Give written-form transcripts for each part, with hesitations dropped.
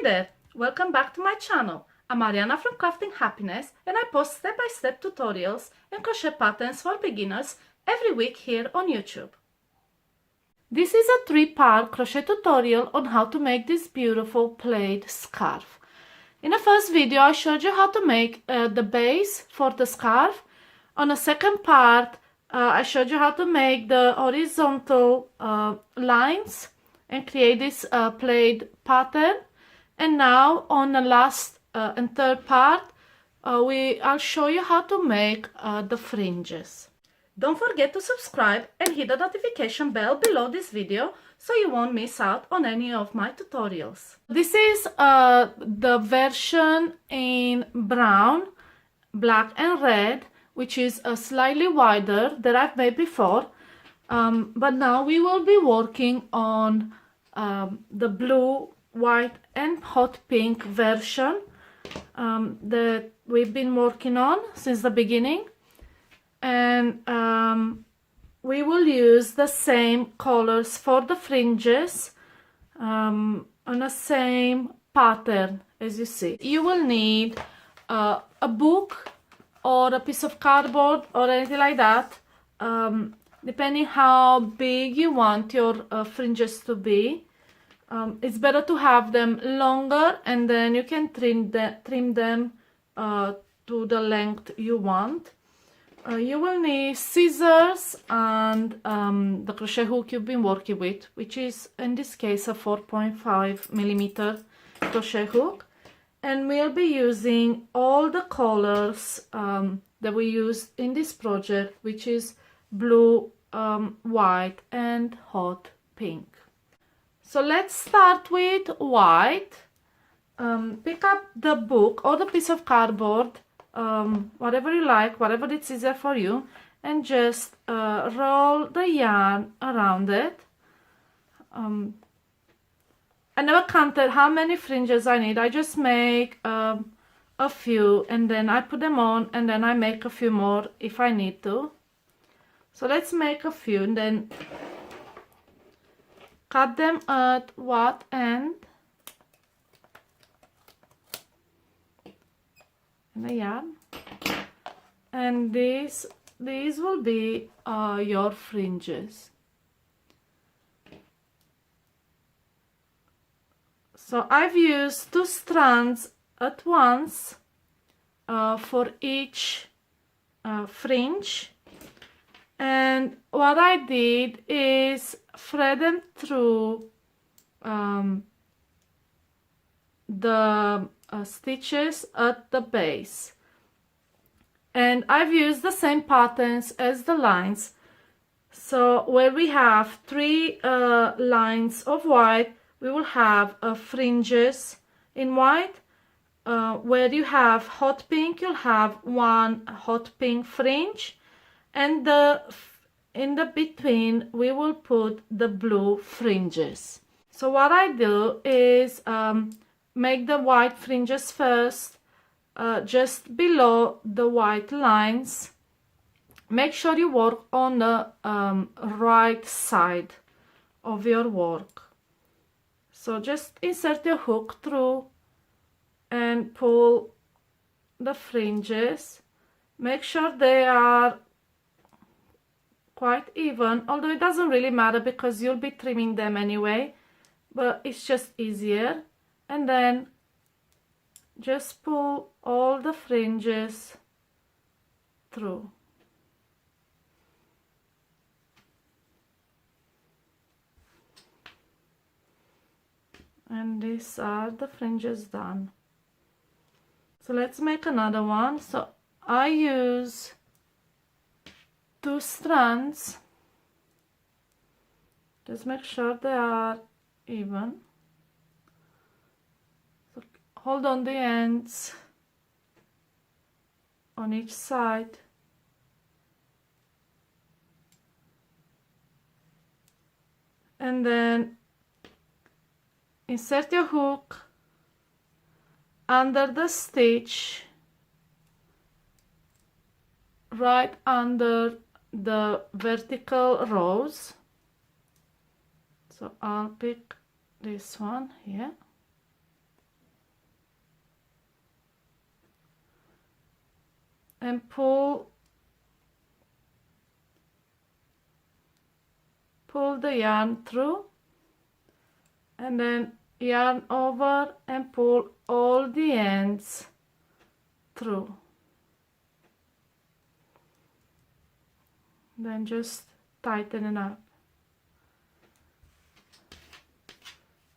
there! Welcome back to my channel. I'm Ariana from Crafting Happiness and I post step-by-step tutorials and crochet patterns for beginners every week here on YouTube. This is a 3-part crochet tutorial on how to make this beautiful plaid scarf. In the first video I showed you how to make the base for the scarf. On the second part I showed you how to make the horizontal lines and create this plaid pattern. And now on the last and third part I'll show you how to make the fringes. Don't forget to subscribe and hit the notification bell below this video so you won't miss out on any of my tutorials. This is the version in brown, black and red, which is slightly wider than I've made before. But now we will be working on the blue, white and hot pink version that we've been working on since the beginning. And we will use the same colors for the fringes on the same pattern as you see. You will need a book or a piece of cardboard or anything like that, depending how big you want your fringes to be. It's better to have them longer and then you can trim them to the length you want. You will need scissors and the crochet hook you've been working with, which is in this case a 4.5mm crochet hook. And we'll be using all the colors that we used in this project, which is blue, white and hot pink. So let's start with white. Pick up the book or the piece of cardboard, whatever you like, whatever it's easier for you, and just roll the yarn around it. I never counted how many fringes I need. I just make a few and then I put them on and then I make a few more if I need to. So let's make a few and then cut them at what end in the yarn, and these will be your fringes. So I've used 2 strands at once for each fringe, and what I did is thread them through the stitches at the base. And I've used the same patterns as the lines. So where we have 3 lines of white, we will have fringes in white. Where you have hot pink, you'll have 1 hot pink fringe, and in the between we will put the blue fringes. So what I do is make the white fringes first, just below the white lines. Make sure you work on the right side of your work. So just insert your hook through and pull the fringes. Make sure they are quite even, although it doesn't really matter because you'll be trimming them anyway, but it's just easier. And then just pull all the fringes through. And these are the fringes done. So let's make another one. So I use 2 strands. Just make sure they are even. So hold on the ends on each side. And then insert your hook under the stitch, right under the vertical rows. So I'll pick this one here and pull the yarn through, and then yarn over and pull all the ends through. Then just tighten it up.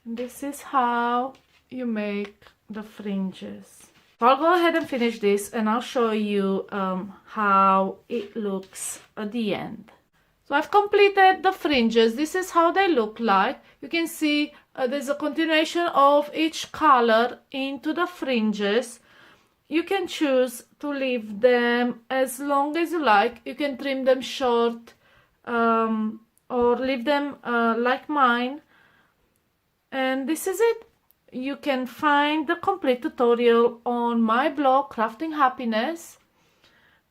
And this is how you make the fringes. So I'll go ahead and finish this, and I'll show you how it looks at the end. So I've completed the fringes. This is how they look like. You can see there's a continuation of each color into the fringes. You can choose to leave them as long as you like. You can trim them short or leave them like mine. And this is it. You can find the complete tutorial on my blog, Crafting Happiness.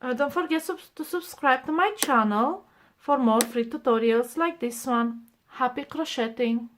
Don't forget to subscribe to my channel for more free tutorials like this one. Happy crocheting!